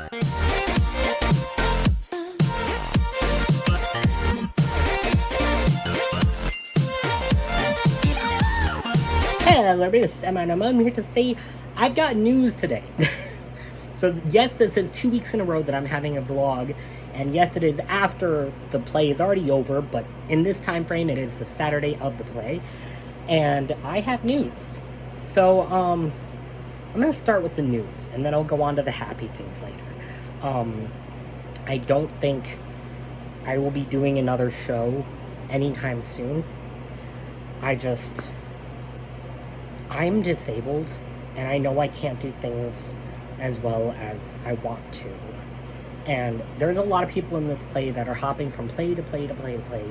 Hello, everybody, this is Emma, and I'm here to say I've got news today. So, yes, this is 2 weeks in a row that I'm having a vlog, and yes, it is after the play is already over, but in this time frame, it is the Saturday of the play, and I have news. So, I'm going to start with the news, and then I'll go on to the happy things later. I don't think I will be doing another show anytime soon. I'm disabled, and I know I can't do things as well as I want to. And there's a lot of people in this play that are hopping from play to play to play to play.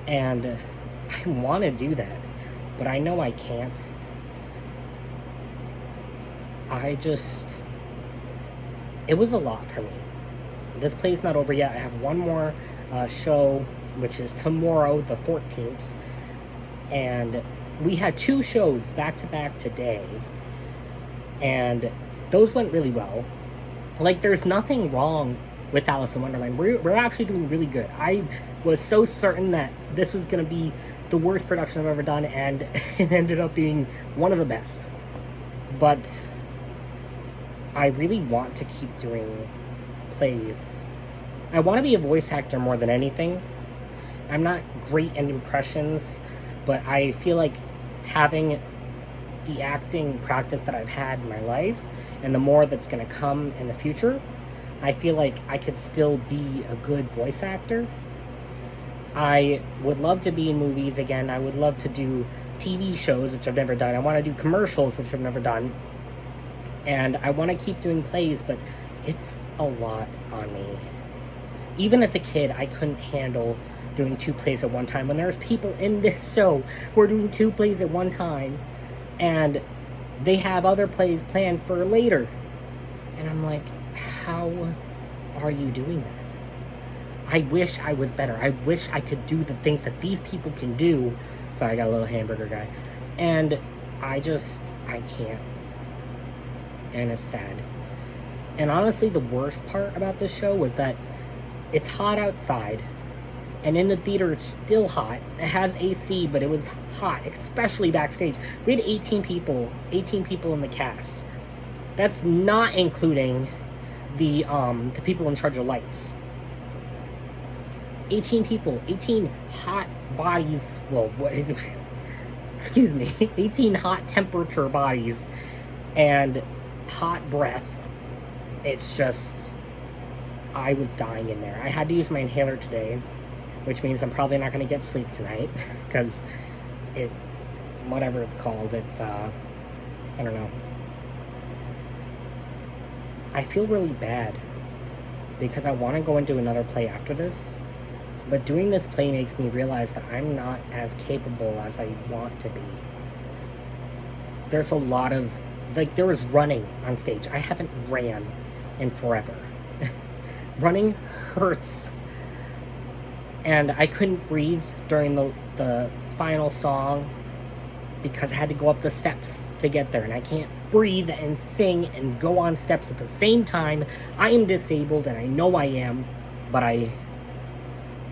And I want to do that, but I know I can't. It was a lot for me. This play's not over yet. I have one more show, which is tomorrow, the 14th. And we had 2 shows back-to-back today, and those went really well. Like, there's nothing wrong with Alice in Wonderland. We're actually doing really good. I was so certain that this was going to be the worst production I've ever done, and it ended up being one of the best. But I really want to keep doing plays. I want to be a voice actor more than anything. I'm not great at impressions, but I feel like having the acting practice that I've had in my life, and the more that's going to come in the future, I feel like I could still be a good voice actor. I would love to be in movies again. I would love to do TV shows, which I've never done. I want to do commercials, which I've never done. And I want to keep doing plays, but it's a lot on me. Even as a kid, I couldn't handle doing 2 plays at one time. When there's people in this show who are doing 2 plays at one time, and they have other plays planned for later. And I'm like, how are you doing that? I wish I was better. I wish I could do the things that these people can do. Sorry, I got a little hamburger guy. And I can't. And it's sad. And honestly, the worst part about this show was that it's hot outside, and in the theater it's still hot. It has AC, but it was hot, especially backstage. We had 18 people in the cast. That's not including the people in charge of lights. 18 people, 18 hot bodies, excuse me, 18 hot temperature bodies, and hot breath. It's just, I was dying in there. I had to use my inhaler today, which means I'm probably not going to get sleep tonight, because whatever it's called, it's, I don't know. I feel really bad, because I want to go and do another play after this, but doing this play makes me realize that I'm not as capable as I want to be. There's a lot of, there was running on stage. I haven't ran in forever. Running hurts. And I couldn't breathe during the final song because I had to go up the steps to get there. And I can't breathe and sing and go on steps at the same time. I am disabled, and I know I am, but I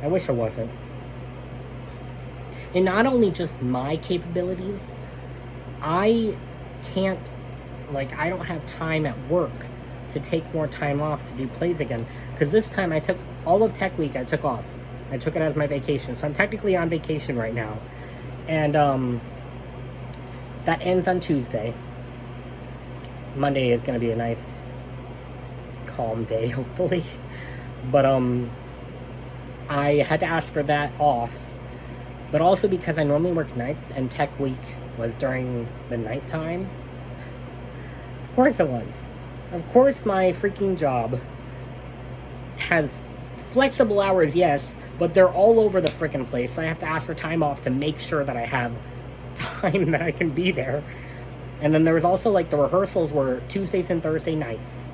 wish I wasn't. And not only just my capabilities, I can't, I don't have time at work to take more time off to do plays again. Because this time I took all of Tech Week, I took off. I took it as my vacation. So I'm technically on vacation right now. And that ends on Tuesday. Monday is going to be a nice, calm day, hopefully. But I had to ask for that off. But also because I normally work nights, and Tech Week was during the nighttime. Of course it was. Of course my freaking job has flexible hours, yes, but they're all over the freaking place, so I have to ask for time off to make sure that I have time that I can be there. And then there was also, the rehearsals were Tuesdays and Thursday nights.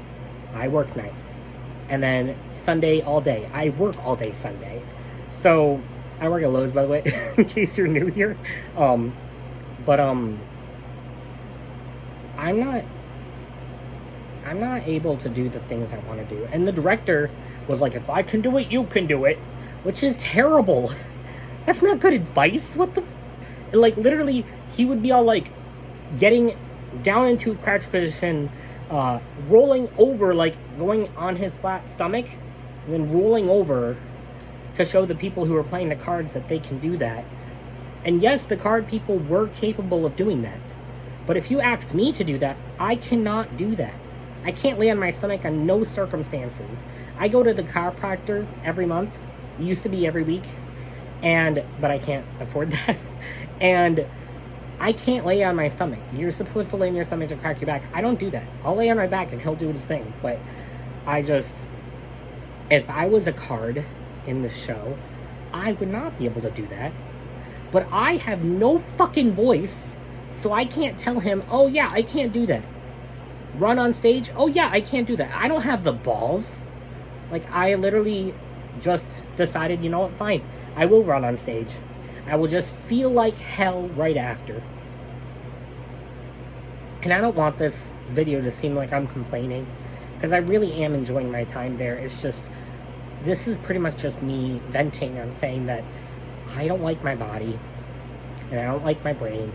I work nights. And then Sunday all day. I work all day Sunday. So, I work at Lowe's, by the way, in case you're new here. I'm not I'm not able to do the things I want to do. And the director was like, if I can do it, you can do it. Which is terrible. That's not good advice. What the... Like, literally, he would be all like, getting down into a crouch position, rolling over, like, going on his flat stomach, and then rolling over to show the people who are playing the cards that they can do that. And yes, the card people were capable of doing that. But if you asked me to do that, I cannot do that. I can't lay on my stomach on no circumstances. I go to the chiropractor every month. It used to be every week. But I can't afford that. And I can't lay on my stomach. You're supposed to lay on your stomach to crack your back. I don't do that. I'll lay on my back and he'll do his thing. But if I was a card in the show, I would not be able to do that. But I have no fucking voice, so I can't tell him, oh yeah, I can't do that. Run on stage, oh yeah, I can't do that. I don't have the balls. Like, I literally just decided, you know what, fine. I will run on stage. I will just feel like hell right after. And I don't want this video to seem like I'm complaining, because I really am enjoying my time there. It's just, this is pretty much just me venting on saying that I don't like my body, and I don't like my brain,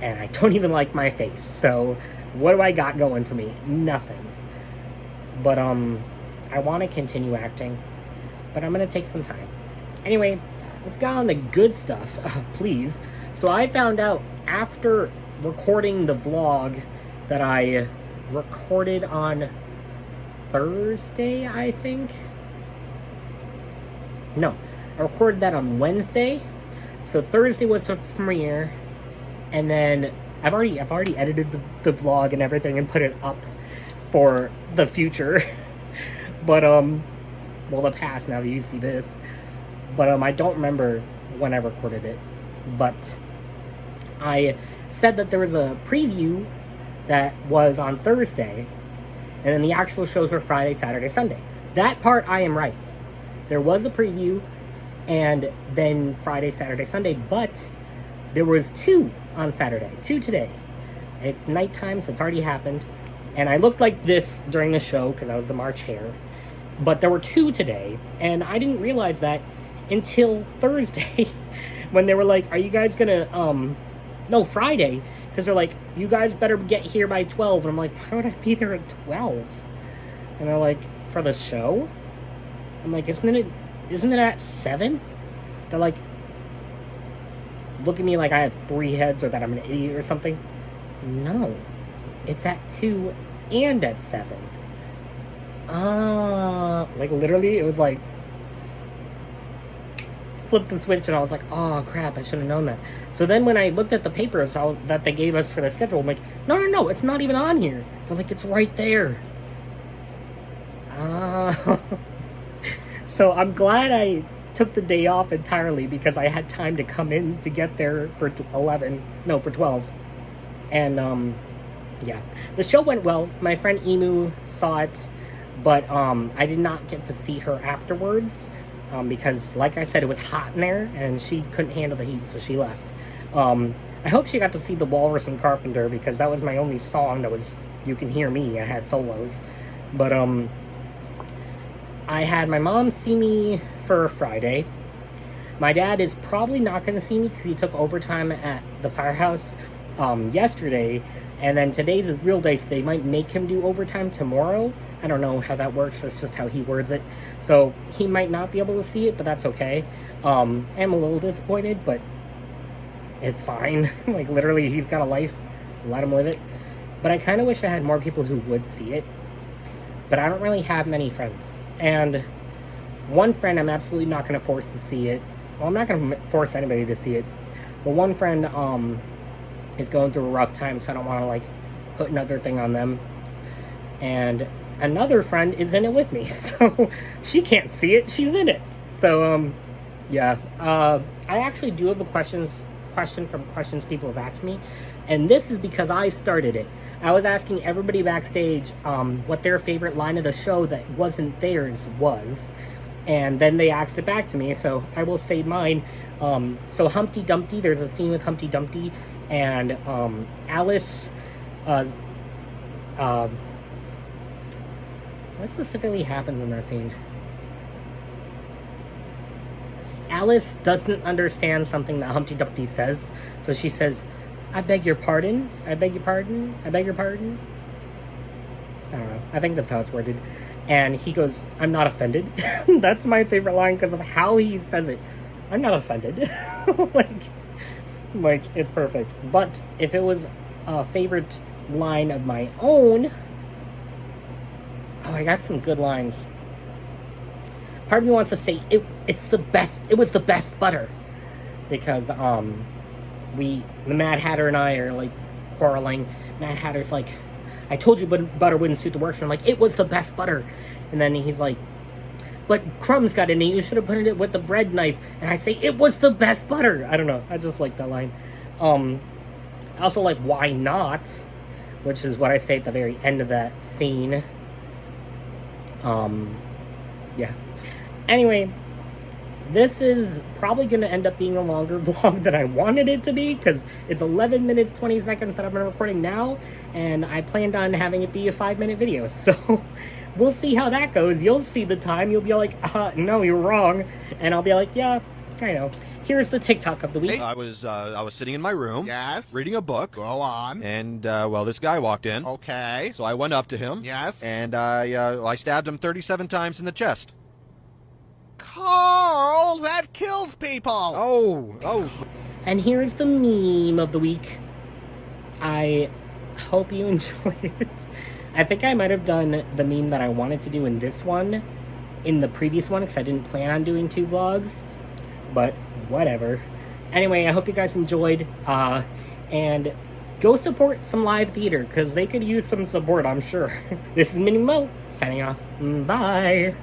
and I don't even like my face. So, what do I got going for me? Nothing. But, I want to continue acting, but I'm going to take some time. Anyway, let's get on the good stuff, please. So I found out after recording the vlog that I recorded on Thursday, I think? No, I recorded that on Wednesday. So Thursday was the premiere, and then I've already edited the vlog and everything and put it up for the future. But, well, the past, now that you see this. But, I don't remember when I recorded it. But I said that there was a preview that was on Thursday, and then the actual shows were Friday, Saturday, Sunday. That part, I am right. There was a preview, and then Friday, Saturday, Sunday, but there was 2 on Saturday. 2 today. It's nighttime, so it's already happened. And I looked like this during the show, because I was the March hare. But there were 2 today, and I didn't realize that until Thursday, when they were like, are you guys gonna, no, Friday, because they're like, you guys better get here by 12, and I'm like, why would I be there at 12? And they're like, for the show? I'm like, isn't it at 7? They're like, look at me like I have 3 heads, or that I'm an idiot or something. No, it's at 2 and at 7. Like, literally, it was like, flipped the switch, and I was like, oh crap, I should have known that. So then when I looked at the papers that they gave us for the schedule, I'm like, no, it's not even on here. They're like, it's right there. So I'm glad I took the day off entirely, because I had time to come in to get there for 12. And, yeah. The show went well. My friend Emu saw it, but I did not get to see her afterwards, because, like I said, it was hot in there, and she couldn't handle the heat, so she left. I hope she got to see The Walrus and Carpenter, because that was my only song that was, You Can Hear Me. I had solos. But, I had my mom see me for Friday. My dad is probably not going to see me, because he took overtime at the firehouse yesterday, and then today's his real day, so they might make him do overtime tomorrow. I don't know how that works. That's just how he words it. So he might not be able to see it, but that's okay. I'm a little disappointed, but it's fine. Like, literally, he's got a life. Let him live it. But I kind of wish I had more people who would see it. But I don't really have many friends. And one friend I'm absolutely not going to force to see it. Well, I'm not going to force anybody to see it. But one friend is going through a rough time, so I don't want to, like, put another thing on them. And another friend is in it with me, so she can't see it. She's in it. So, yeah. I actually do have a question from questions people have asked me, and this is because I started it. I was asking everybody backstage what their favorite line of the show that wasn't theirs was, and then they asked it back to me, so I will say mine. So Humpty Dumpty, there's a scene with Humpty Dumpty, and Alice, What specifically happens in that scene? Alice doesn't understand something that Humpty Dumpty says, so she says, I beg your pardon, I beg your pardon, I beg your pardon. I don't know. I think that's how it's worded. And he goes, I'm not offended. That's my favorite line because of how he says it. I'm not offended. like, it's perfect. But if it was a favorite line of my own... Oh, I got some good lines. Part of me wants to say, it was the best butter. Because, the Mad Hatter and I are, like, quarreling. Mad Hatter's like, I told you butter wouldn't suit the works. And I'm like, it was the best butter. And then he's like, but crumbs got in it. You should have put it with the bread knife. And I say, it was the best butter. I don't know. I just like that line. I also like, why not? Which is what I say at the very end of that scene. Yeah. Anyway, this is probably going to end up being a longer vlog than I wanted it to be, because it's 11 minutes, 20 seconds that I've been recording now, and I planned on having it be a 5-minute video, so we'll see how that goes. You'll see the time, you'll be like, no, you're wrong, and I'll be like, yeah, I know. Here's the TikTok of the week. I was sitting in my room, Yes. reading a book. Go on. And, well, this guy walked in. Okay. So I went up to him. Yes. And I stabbed him 37 times in the chest. Carl, that kills people. Oh. And here's the meme of the week. I hope you enjoy it. I think I might have done the meme that I wanted to do in this one, in the previous one, because I didn't plan on doing 2 vlogs. But whatever. Anyway, I hope you guys enjoyed. And go support some live theater, because they could use some support, I'm sure. This is Mini Mo, signing off. Bye.